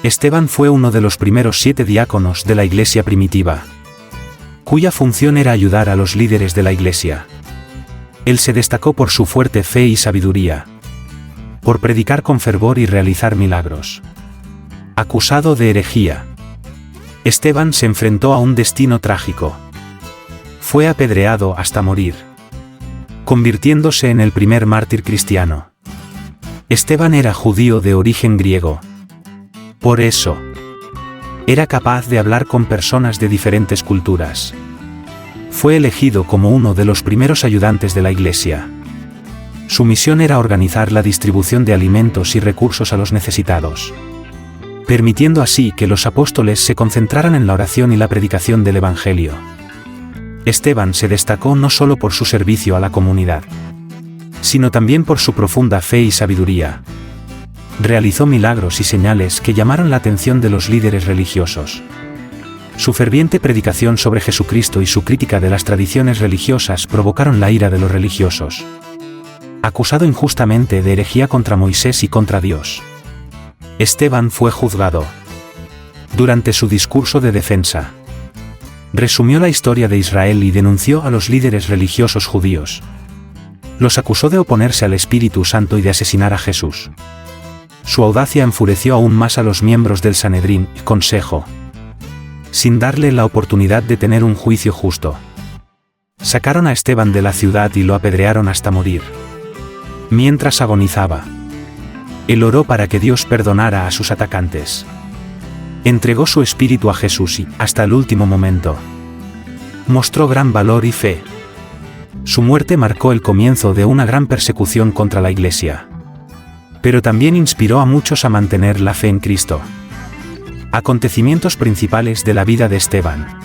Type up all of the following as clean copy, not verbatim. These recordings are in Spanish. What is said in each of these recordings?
Esteban fue uno de los primeros 7 diáconos de la iglesia primitiva, cuya función era ayudar a los líderes de la iglesia. Él se destacó por su fuerte fe y sabiduría, por predicar con fervor y realizar milagros. Acusado de herejía, Esteban se enfrentó a un destino trágico. Fue apedreado hasta morir, convirtiéndose en el primer mártir cristiano. Esteban era judío de origen griego. Por eso, era capaz de hablar con personas de diferentes culturas. Fue elegido como uno de los primeros ayudantes de la iglesia. Su misión era organizar la distribución de alimentos y recursos a los necesitados, permitiendo así que los apóstoles se concentraran en la oración y la predicación del Evangelio. Esteban se destacó no solo por su servicio a la comunidad, sino también por su profunda fe y sabiduría. Realizó milagros y señales que llamaron la atención de los líderes religiosos. Su ferviente predicación sobre Jesucristo y su crítica de las tradiciones religiosas provocaron la ira de los religiosos. Acusado injustamente de herejía contra Moisés y contra Dios, Esteban fue juzgado. Durante su discurso de defensa, resumió la historia de Israel y denunció a los líderes religiosos judíos. Los acusó de oponerse al Espíritu Santo y de asesinar a Jesús. Su audacia enfureció aún más a los miembros del Sanedrín, consejo, sin darle la oportunidad de tener un juicio justo. Sacaron a Esteban de la ciudad y lo apedrearon hasta morir. Mientras agonizaba, él oró para que Dios perdonara a sus atacantes. Entregó su espíritu a Jesús y, hasta el último momento, mostró gran valor y fe. Su muerte marcó el comienzo de una gran persecución contra la iglesia, pero también inspiró a muchos a mantener la fe en Cristo. Acontecimientos principales de la vida de Esteban.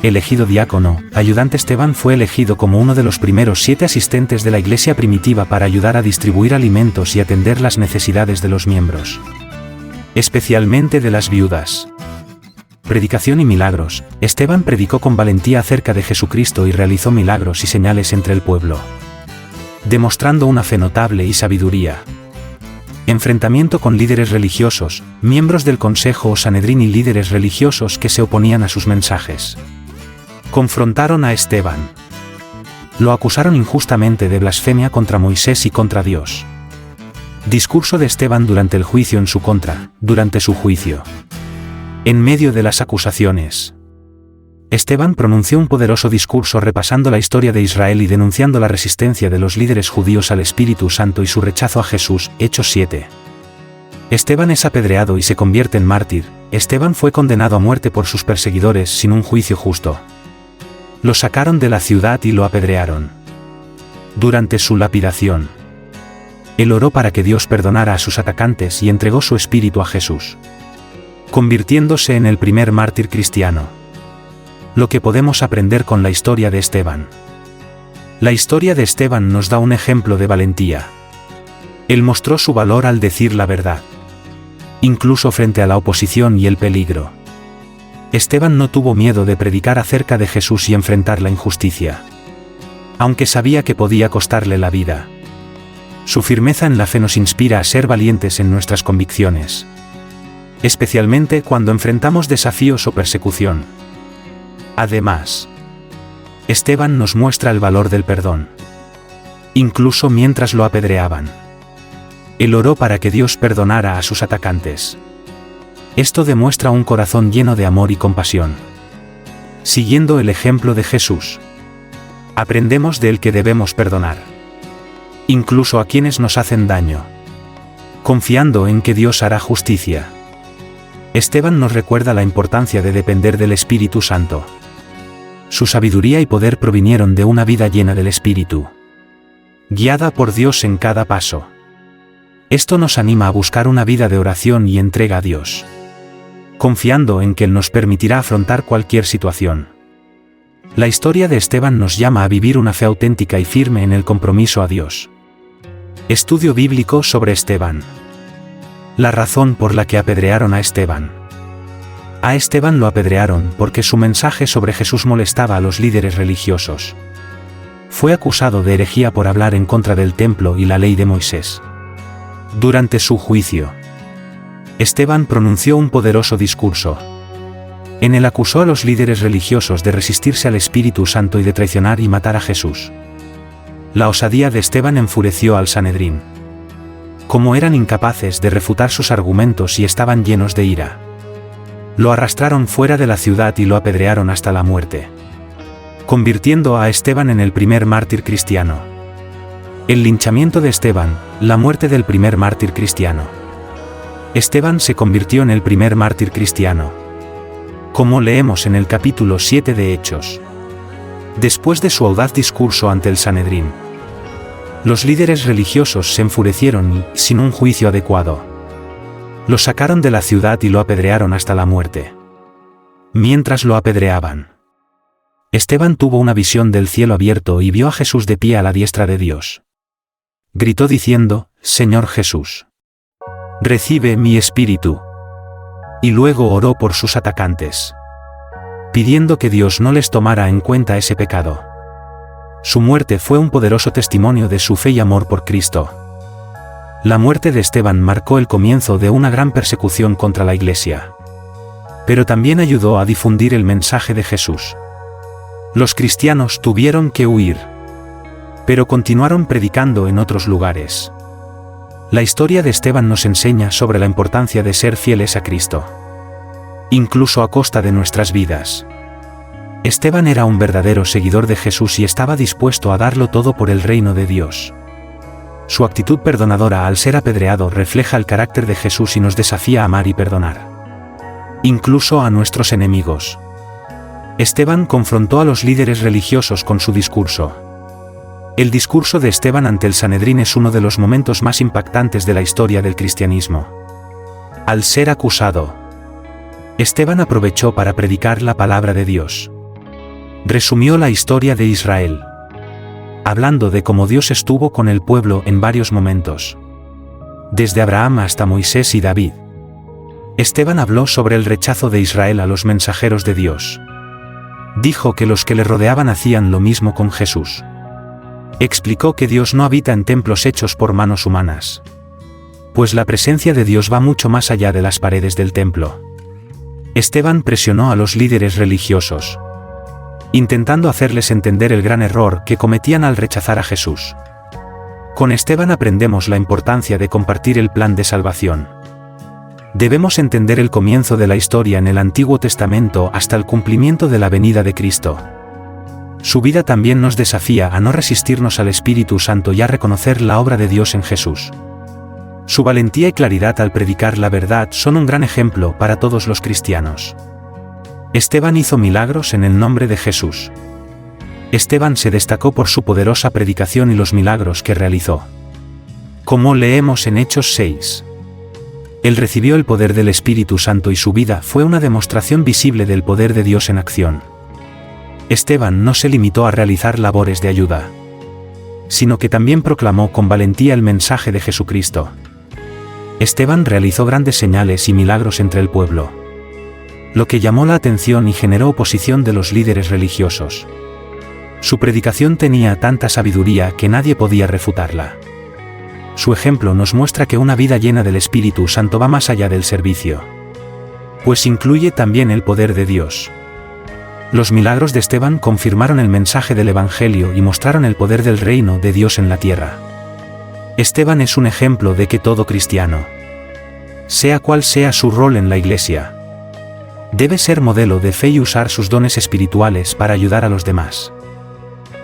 Elegido diácono, ayudante. Esteban fue elegido como uno de los primeros 7 asistentes de la iglesia primitiva para ayudar a distribuir alimentos y atender las necesidades de los miembros, especialmente de las viudas. Predicación y milagros. Esteban predicó con valentía acerca de Jesucristo y realizó milagros y señales entre el pueblo, demostrando una fe notable y sabiduría. Enfrentamiento con líderes religiosos, miembros del Consejo o Sanedrín y líderes religiosos que se oponían a sus mensajes. Confrontaron a Esteban. Lo acusaron injustamente de blasfemia contra Moisés y contra Dios. Discurso de Esteban durante el juicio en su contra. Durante su juicio, en medio de las acusaciones, Esteban pronunció un poderoso discurso repasando la historia de Israel y denunciando la resistencia de los líderes judíos al Espíritu Santo y su rechazo a Jesús. Hechos 7. Esteban es apedreado y se convierte en mártir. Esteban fue condenado a muerte por sus perseguidores sin un juicio justo. Lo sacaron de la ciudad y lo apedrearon. Durante su lapidación, él oró para que Dios perdonara a sus atacantes y entregó su espíritu a Jesús, convirtiéndose en el primer mártir cristiano. Lo que podemos aprender con la historia de Esteban. La historia de Esteban nos da un ejemplo de valentía. Él mostró su valor al decir la verdad, incluso frente a la oposición y el peligro. Esteban no tuvo miedo de predicar acerca de Jesús y enfrentar la injusticia, aunque sabía que podía costarle la vida. Su firmeza en la fe nos inspira a ser valientes en nuestras convicciones, especialmente cuando enfrentamos desafíos o persecución. Además, Esteban nos muestra el valor del perdón, incluso mientras lo apedreaban. Él oró para que Dios perdonara a sus atacantes. Esto demuestra un corazón lleno de amor y compasión. Siguiendo el ejemplo de Jesús, aprendemos de él que debemos perdonar, incluso a quienes nos hacen daño, confiando en que Dios hará justicia. Esteban nos recuerda la importancia de depender del Espíritu Santo. Su sabiduría y poder provinieron de una vida llena del Espíritu, guiada por Dios en cada paso. Esto nos anima a buscar una vida de oración y entrega a Dios, confiando en que Él nos permitirá afrontar cualquier situación. La historia de Esteban nos llama a vivir una fe auténtica y firme en el compromiso a Dios. Estudio bíblico sobre Esteban. La razón por la que apedrearon a Esteban. A Esteban lo apedrearon porque su mensaje sobre Jesús molestaba a los líderes religiosos. Fue acusado de herejía por hablar en contra del templo y la ley de Moisés. Durante su juicio, Esteban pronunció un poderoso discurso. En él acusó a los líderes religiosos de resistirse al Espíritu Santo y de traicionar y matar a Jesús. La osadía de Esteban enfureció al Sanedrín. Como eran incapaces de refutar sus argumentos y estaban llenos de ira, lo arrastraron fuera de la ciudad y lo apedrearon hasta la muerte, convirtiendo a Esteban en el primer mártir cristiano. El linchamiento de Esteban, la muerte del primer mártir cristiano. Esteban se convirtió en el primer mártir cristiano, como leemos en el capítulo 7 de Hechos. Después de su audaz discurso ante el Sanedrín, los líderes religiosos se enfurecieron y, sin un juicio adecuado, lo sacaron de la ciudad y lo apedrearon hasta la muerte. Mientras lo apedreaban, Esteban tuvo una visión del cielo abierto y vio a Jesús de pie a la diestra de Dios. Gritó diciendo: «Señor Jesús, recibe mi espíritu». Y luego oró por sus atacantes, pidiendo que Dios no les tomara en cuenta ese pecado. Su muerte fue un poderoso testimonio de su fe y amor por Cristo. La muerte de Esteban marcó el comienzo de una gran persecución contra la Iglesia, pero también ayudó a difundir el mensaje de Jesús. Los cristianos tuvieron que huir, pero continuaron predicando en otros lugares. La historia de Esteban nos enseña sobre la importancia de ser fieles a Cristo, incluso a costa de nuestras vidas. Esteban era un verdadero seguidor de Jesús y estaba dispuesto a darlo todo por el reino de Dios. Su actitud perdonadora al ser apedreado refleja el carácter de Jesús y nos desafía a amar y perdonar, incluso a nuestros enemigos. Esteban confrontó a los líderes religiosos con su discurso. El discurso de Esteban ante el Sanedrín es uno de los momentos más impactantes de la historia del cristianismo. Al ser acusado, Esteban aprovechó para predicar la palabra de Dios. Resumió la historia de Israel, hablando de cómo Dios estuvo con el pueblo en varios momentos, desde Abraham hasta Moisés y David. Esteban habló sobre el rechazo de Israel a los mensajeros de Dios. Dijo que los que le rodeaban hacían lo mismo con Jesús. Explicó que Dios no habita en templos hechos por manos humanas, pues la presencia de Dios va mucho más allá de las paredes del templo. Esteban presionó a los líderes religiosos, intentando hacerles entender el gran error que cometían al rechazar a Jesús. Con Esteban aprendemos la importancia de compartir el plan de salvación. Debemos entender el comienzo de la historia en el Antiguo Testamento hasta el cumplimiento de la venida de Cristo. Su vida también nos desafía a no resistirnos al Espíritu Santo y a reconocer la obra de Dios en Jesús. Su valentía y claridad al predicar la verdad son un gran ejemplo para todos los cristianos. Esteban hizo milagros en el nombre de Jesús. Esteban se destacó por su poderosa predicación y los milagros que realizó. Como leemos en Hechos 6. Él recibió el poder del Espíritu Santo y su vida fue una demostración visible del poder de Dios en acción. Esteban no se limitó a realizar labores de ayuda, sino que también proclamó con valentía el mensaje de Jesucristo. Esteban realizó grandes señales y milagros entre el pueblo, lo que llamó la atención y generó oposición de los líderes religiosos. Su predicación tenía tanta sabiduría que nadie podía refutarla. Su ejemplo nos muestra que una vida llena del Espíritu Santo va más allá del servicio, pues incluye también el poder de Dios. Los milagros de Esteban confirmaron el mensaje del Evangelio y mostraron el poder del reino de Dios en la tierra. Esteban es un ejemplo de que todo cristiano, sea cual sea su rol en la Iglesia, debe ser modelo de fe y usar sus dones espirituales para ayudar a los demás.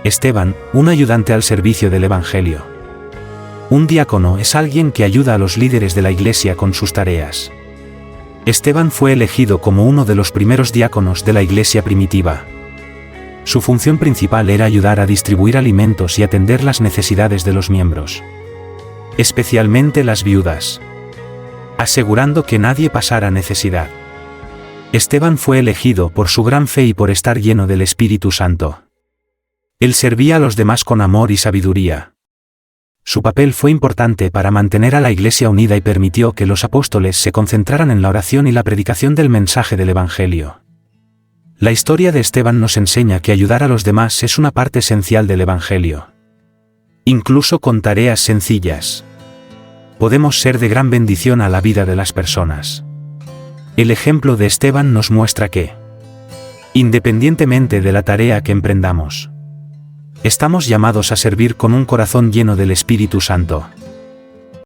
Esteban, un ayudante al servicio del Evangelio. Un diácono es alguien que ayuda a los líderes de la Iglesia con sus tareas. Esteban fue elegido como uno de los primeros diáconos de la Iglesia primitiva. Su función principal era ayudar a distribuir alimentos y atender las necesidades de los miembros, especialmente las viudas, asegurando que nadie pasara necesidad. Esteban fue elegido por su gran fe y por estar lleno del Espíritu Santo. Él servía a los demás con amor y sabiduría. Su papel fue importante para mantener a la Iglesia unida y permitió que los apóstoles se concentraran en la oración y la predicación del mensaje del Evangelio. La historia de Esteban nos enseña que ayudar a los demás es una parte esencial del Evangelio, incluso con tareas sencillas. podemos ser de gran bendición a la vida de las personas. El ejemplo de Esteban nos muestra que, independientemente de la tarea que emprendamos, estamos llamados a servir con un corazón lleno del Espíritu Santo.